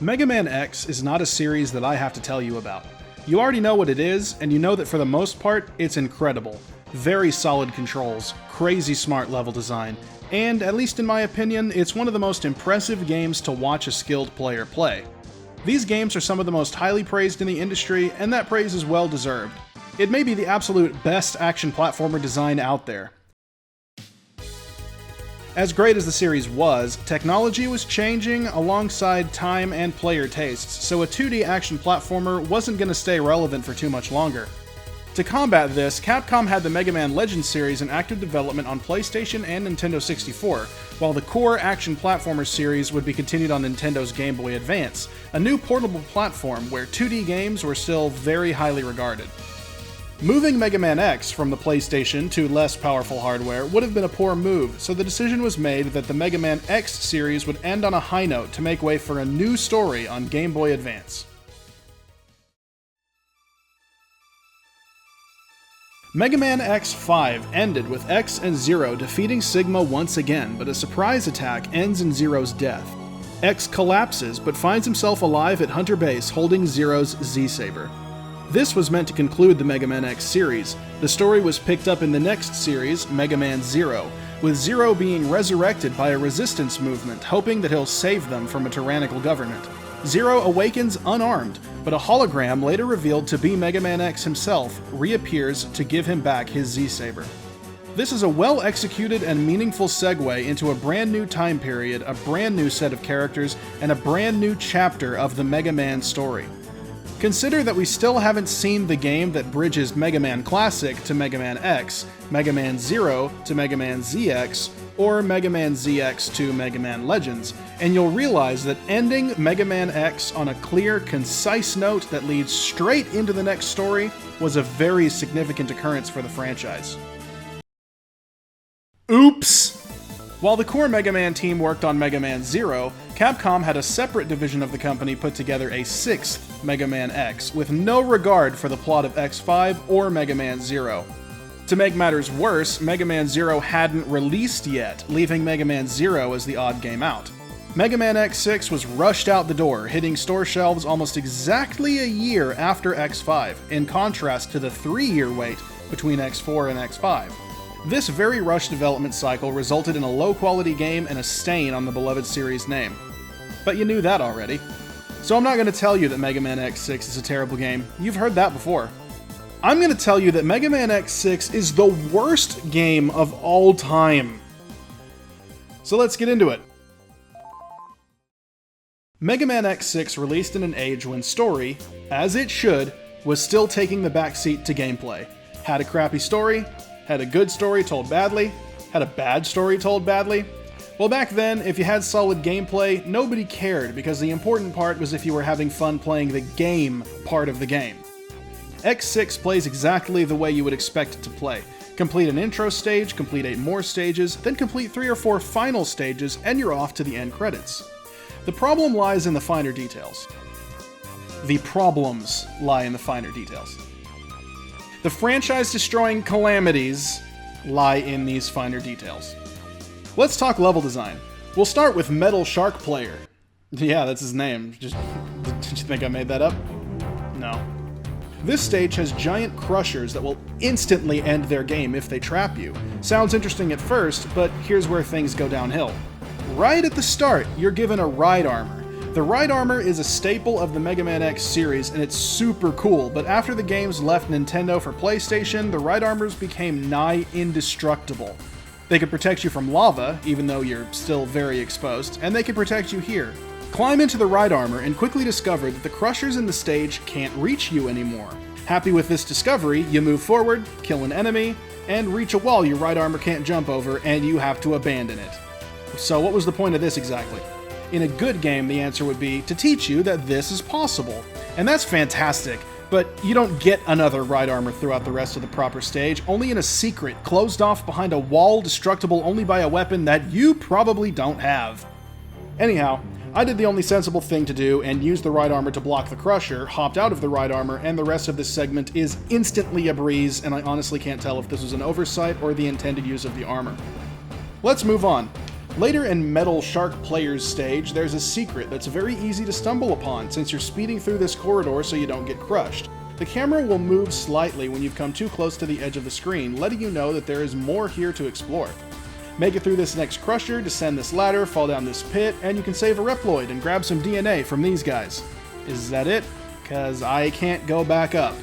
Mega Man X is not a series that I have to tell you about. You already know what it is, and you know that for the most part, it's incredible. Very solid controls, crazy smart level design, and, at least in my opinion, it's one of the most impressive games to watch a skilled player play. These games are some of the most highly praised in the industry, and that praise is well deserved. It may be the absolute best action platformer design out there. As great as the series was, technology was changing alongside time and player tastes, so a 2D action platformer wasn't going to stay relevant for too much longer. To combat this, Capcom had the Mega Man Legends series in active development on PlayStation and Nintendo 64, while the core action platformer series would be continued on Nintendo's Game Boy Advance, a new portable platform where 2D games were still very highly regarded. Moving Mega Man X from the PlayStation to less powerful hardware would have been a poor move, so the decision was made that the Mega Man X series would end on a high note to make way for a new story on Game Boy Advance. Mega Man X5 ended with X and Zero defeating Sigma once again, but a surprise attack ends in Zero's death. X collapses, but finds himself alive at Hunter Base holding Zero's Z-Saber. This was meant to conclude the Mega Man X series. The story was picked up in the next series, Mega Man Zero, with Zero being resurrected by a resistance movement, hoping that he'll save them from a tyrannical government. Zero awakens unarmed, but a hologram later revealed to be Mega Man X himself reappears to give him back his Z-Saber. This is a well-executed and meaningful segue into a brand new time period, a brand new set of characters, and a brand new chapter of the Mega Man story. Consider that we still haven't seen the game that bridges Mega Man Classic to Mega Man X, Mega Man Zero to Mega Man ZX, or Mega Man ZX to Mega Man Legends, and you'll realize that ending Mega Man X on a clear, concise note that leads straight into the next story was a very significant occurrence for the franchise. Oops! While the core Mega Man team worked on Mega Man Zero, Capcom had a separate division of the company put together a sixth Mega Man X, with no regard for the plot of X5 or Mega Man Zero. To make matters worse, Mega Man Zero hadn't released yet, leaving Mega Man Zero as the odd game out. Mega Man X6 was rushed out the door, hitting store shelves almost exactly a year after X5, in contrast to the 3-year wait between X4 and X5. This very rushed development cycle resulted in a low-quality game and a stain on the beloved series' name. But you knew that already. So I'm not going to tell you that Mega Man X6 is a terrible game. You've heard that before. I'm going to tell you that Mega Man X6 is the worst game of all time. So let's get into it. Mega Man X6 released in an age when story, as it should, was still taking the backseat to gameplay. Had a crappy story, had a good story told badly, had a bad story told badly. Well, back then, if you had solid gameplay, nobody cared because the important part was if you were having fun playing the game part of the game. X6 plays exactly the way you would expect it to play. Complete an intro stage, complete 8 more stages, then complete 3 or 4 final stages, and you're off to the end credits. The problem lies in the finer details. The problems lie in the finer details. The franchise-destroying calamities lie in these finer details. Let's talk level design. We'll start with Metal Shark Player. Yeah, that's his name. Did you think I made that up? No. This stage has giant crushers that will instantly end their game if they trap you. Sounds interesting at first, but here's where things go downhill. Right at the start, you're given a ride armor. The ride armor is a staple of the Mega Man X series, and it's super cool, but after the games left Nintendo for PlayStation, the ride armors became nigh indestructible. They could protect you from lava, even though you're still very exposed, and they can protect you here. Climb into the ride armor and quickly discover that the crushers in the stage can't reach you anymore. Happy with this discovery, you move forward, kill an enemy, and reach a wall your ride armor can't jump over, and you have to abandon it. So what was the point of this exactly? In a good game, the answer would be to teach you that this is possible. And that's fantastic, but you don't get another ride armor throughout the rest of the proper stage, only in a secret, closed off behind a wall destructible only by a weapon that you probably don't have. Anyhow, I did the only sensible thing to do and used the ride armor to block the crusher, hopped out of the ride armor, and the rest of this segment is instantly a breeze, and I honestly can't tell if this was an oversight or the intended use of the armor. Let's move on. Later in Metal Shark Player's stage, there's a secret that's very easy to stumble upon since you're speeding through this corridor so you don't get crushed. The camera will move slightly when you've come too close to the edge of the screen, letting you know that there is more here to explore. Make it through this next crusher, descend this ladder, fall down this pit, and you can save a Reploid and grab some DNA from these guys. Is that it? 'Cause I can't go back up.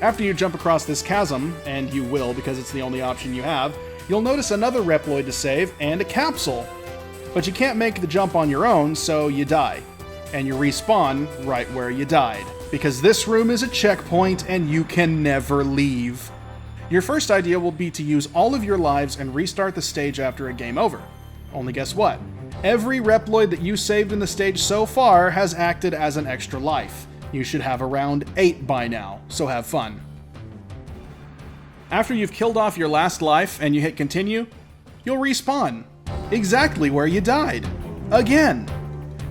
After you jump across this chasm, and you will because it's the only option you have, you'll notice another Reploid to save and a capsule. But you can't make the jump on your own, so you die. And you respawn right where you died, because this room is a checkpoint and you can never leave. Your first idea will be to use all of your lives and restart the stage after a game over. Only guess what? Every Reploid that you saved in the stage so far has acted as an extra life. You should have around 8 by now, so have fun. After you've killed off your last life and you hit continue, you'll respawn. Exactly where you died. Again.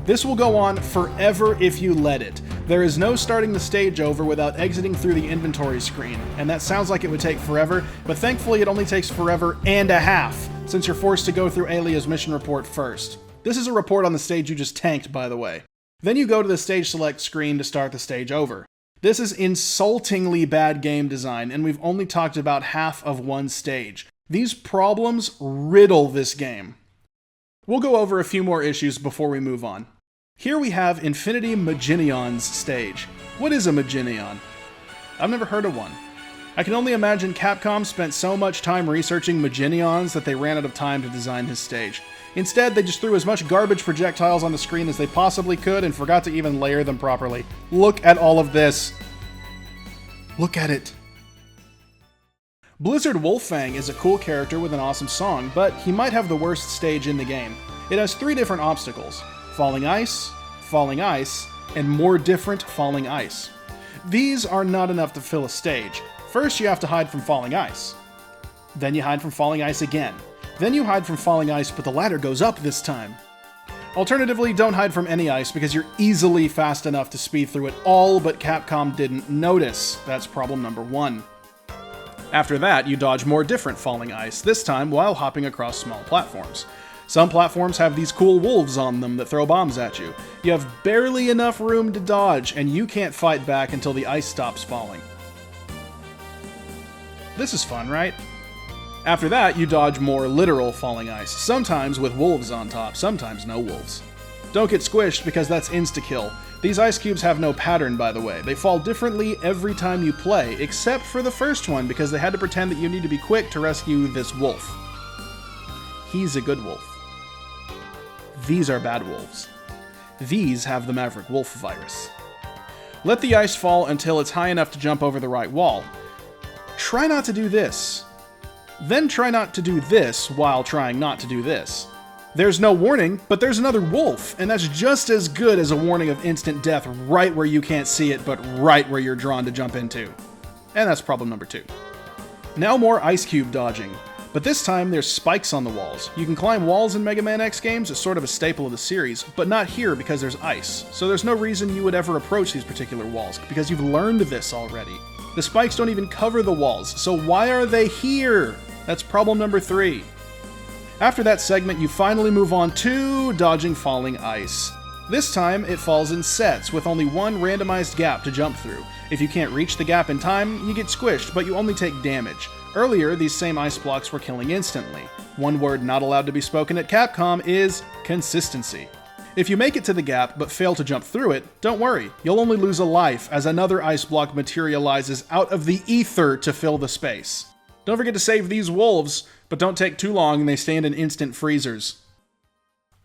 This will go on forever if you let it. There is no starting the stage over without exiting through the inventory screen, and that sounds like it would take forever, but thankfully it only takes forever and a half, since you're forced to go through Alia's mission report first. This is a report on the stage you just tanked, by the way. Then you go to the stage select screen to start the stage over. This is insultingly bad game design, and we've only talked about half of one stage. These problems riddle this game. We'll go over a few more issues before we move on. Here we have Infinity Maginion's stage. What is a Maginion? I've never heard of one. I can only imagine Capcom spent so much time researching Maginions that they ran out of time to design his stage. Instead, they just threw as much garbage projectiles on the screen as they possibly could and forgot to even layer them properly. Look at all of this. Look at it. Blizzard Wolffang is a cool character with an awesome song, but he might have the worst stage in the game. It has 3 different obstacles: falling ice, and more different falling ice. These are not enough to fill a stage. First, you have to hide from falling ice. Then you hide from falling ice again. Then you hide from falling ice, but the ladder goes up this time. Alternatively, don't hide from any ice because you're easily fast enough to speed through it all, but Capcom didn't notice. That's problem number 1. After that, you dodge more different falling ice, this time while hopping across small platforms. Some platforms have these cool wolves on them that throw bombs at you. You have barely enough room to dodge, and you can't fight back until the ice stops falling. This is fun, right? After that, you dodge more literal falling ice, sometimes with wolves on top, sometimes no wolves. Don't get squished because that's insta-kill. These ice cubes have no pattern, by the way. They fall differently every time you play, except for the first one because they had to pretend that you need to be quick to rescue this wolf. He's a good wolf. These are bad wolves. These have the Maverick Wolf virus. Let the ice fall until it's high enough to jump over the right wall. Try not to do this. Then try not to do this while trying not to do this. There's no warning, but there's another wolf, and that's just as good as a warning of instant death right where you can't see it, but right where you're drawn to jump into. And that's problem number 2. Now more ice cube dodging, but this time there's spikes on the walls. You can climb walls in Mega Man X games, it's sort of a staple of the series, but not here because there's ice, so there's no reason you would ever approach these particular walls, because you've learned this already. The spikes don't even cover the walls, so why are they here? That's problem number 3. After that segment, you finally move on to dodging falling ice. This time, it falls in sets, with only one randomized gap to jump through. If you can't reach the gap in time, you get squished, but you only take damage. Earlier, these same ice blocks were killing instantly. One word not allowed to be spoken at Capcom is consistency. If you make it to the gap, but fail to jump through it, don't worry, you'll only lose a life as another ice block materializes out of the ether to fill the space. Don't forget to save these wolves, but don't take too long and they stand in instant freezers.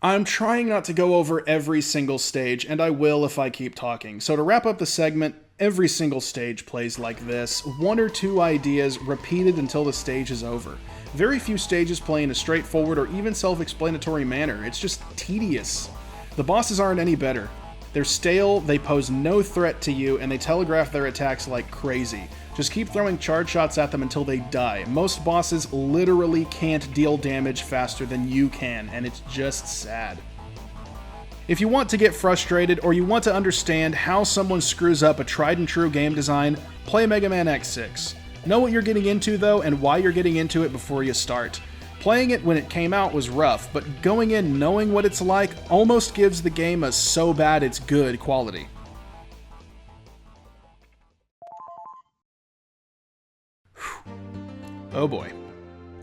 I'm trying not to go over every single stage, and I will if I keep talking. So to wrap up the segment, every single stage plays like this, 1 or 2 ideas repeated until the stage is over. Very few stages play in a straightforward or even self-explanatory manner, it's just tedious. The bosses aren't any better. They're stale, they pose no threat to you, and they telegraph their attacks like crazy. Just keep throwing charge shots at them until they die. Most bosses literally can't deal damage faster than you can, and it's just sad. If you want to get frustrated, or you want to understand how someone screws up a tried and true game design, play Mega Man X6. Know what you're getting into though, and why you're getting into it before you start. Playing it when it came out was rough, but going in knowing what it's like almost gives the game a so bad it's good quality. Oh boy.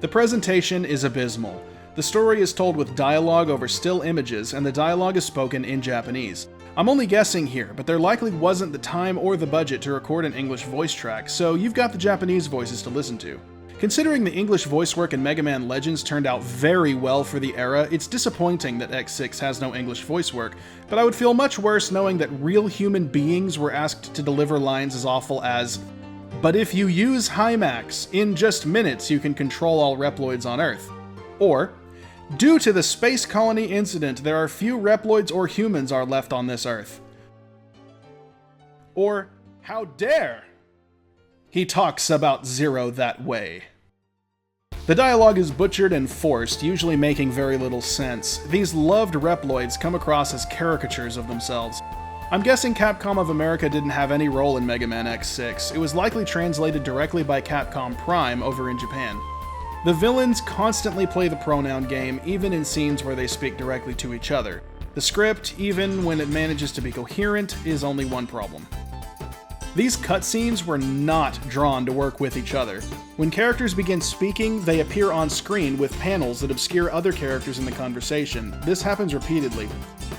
The presentation is abysmal. The story is told with dialogue over still images, and the dialogue is spoken in Japanese. I'm only guessing here, but there likely wasn't the time or the budget to record an English voice track, so you've got the Japanese voices to listen to. Considering the English voice work in Mega Man Legends turned out very well for the era, it's disappointing that X6 has no English voice work, but I would feel much worse knowing that real human beings were asked to deliver lines as awful as, "But if you use Hymax, in just minutes you can control all Reploids on Earth." Or, "Due to the space colony incident, there are few Reploids or humans are left on this Earth." Or, "How dare he talks about Zero that way." The dialogue is butchered and forced, usually making very little sense. These loved Reploids come across as caricatures of themselves. I'm guessing Capcom of America didn't have any role in Mega Man X6. It was likely translated directly by Capcom Prime over in Japan. The villains constantly play the pronoun game, even in scenes where they speak directly to each other. The script, even when it manages to be coherent, is only one problem. These cutscenes were not drawn to work with each other. When characters begin speaking, they appear on screen with panels that obscure other characters in the conversation. This happens repeatedly.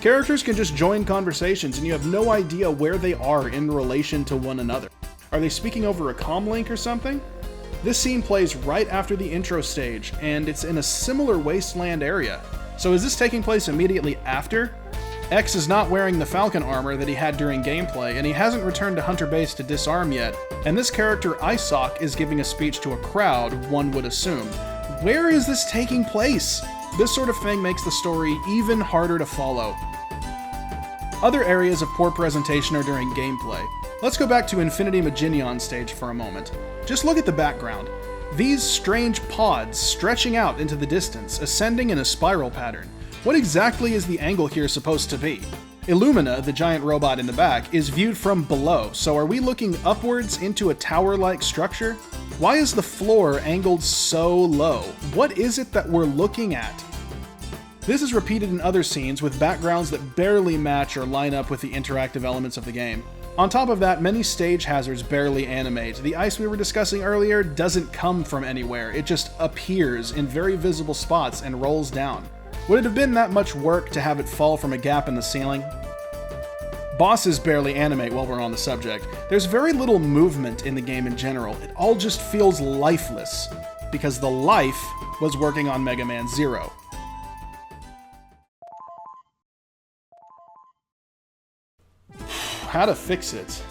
Characters can just join conversations and you have no idea where they are in relation to one another. Are they speaking over a comm link or something? This scene plays right after the intro stage, and it's in a similar wasteland area. So is this taking place immediately after? X is not wearing the Falcon armor that he had during gameplay, and he hasn't returned to Hunter Base to disarm yet, and this character, Isaac, is giving a speech to a crowd, one would assume. Where is this taking place? This sort of thing makes the story even harder to follow. Other areas of poor presentation are during gameplay. Let's go back to Infinity Maginion stage for a moment. Just look at the background. These strange pods stretching out into the distance, ascending in a spiral pattern. What exactly is the angle here supposed to be? Illumina, the giant robot in the back, is viewed from below, so are we looking upwards into a tower-like structure? Why is the floor angled so low? What is it that we're looking at? This is repeated in other scenes with backgrounds that barely match or line up with the interactive elements of the game. On top of that, many stage hazards barely animate. The ice we were discussing earlier doesn't come from anywhere, it just appears in very visible spots and rolls down. Would it have been that much work to have it fall from a gap in the ceiling? Bosses barely animate while we're on the subject. There's very little movement in the game in general. It all just feels lifeless, because the life was working on Mega Man Zero. How to fix it?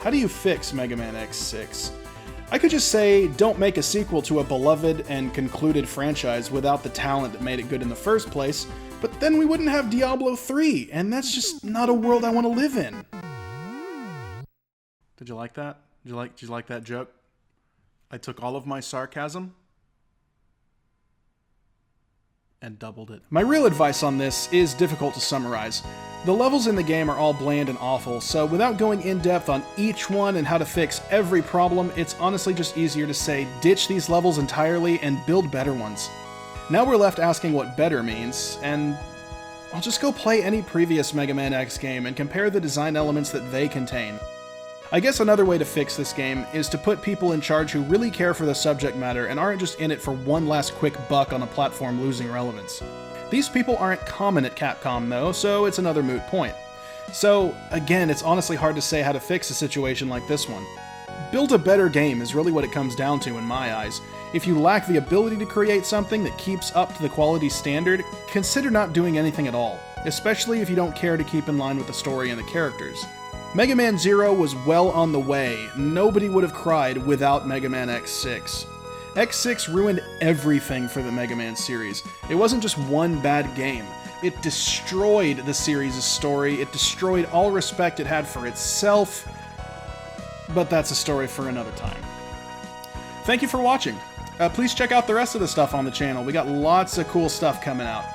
How do you fix Mega Man X6? I could just say, don't make a sequel to a beloved and concluded franchise without the talent that made it good in the first place, but then we wouldn't have Diablo 3, and that's just not a world I want to live in. Did you like that? Did you like that joke? I took all of my sarcasm and doubled it. My real advice on this is difficult to summarize. The levels in the game are all bland and awful, so without going in depth on each one and how to fix every problem, it's honestly just easier to say ditch these levels entirely and build better ones. Now we're left asking what better means, and I'll just go play any previous Mega Man X game and compare the design elements that they contain. I guess another way to fix this game is to put people in charge who really care for the subject matter and aren't just in it for one last quick buck on a platform losing relevance. These people aren't common at Capcom though, so it's another moot point. So, again, it's honestly hard to say how to fix a situation like this one. Build a better game is really what it comes down to in my eyes. If you lack the ability to create something that keeps up to the quality standard, consider not doing anything at all, especially if you don't care to keep in line with the story and the characters. Mega Man Zero was well on the way. Nobody would have cried without Mega Man X6. X6 ruined everything for the Mega Man series. It wasn't just one bad game. It destroyed the series' story, it destroyed all respect it had for itself, but that's a story for another time. Thank you for watching. Please check out the rest of the stuff on the channel. We got lots of cool stuff coming out.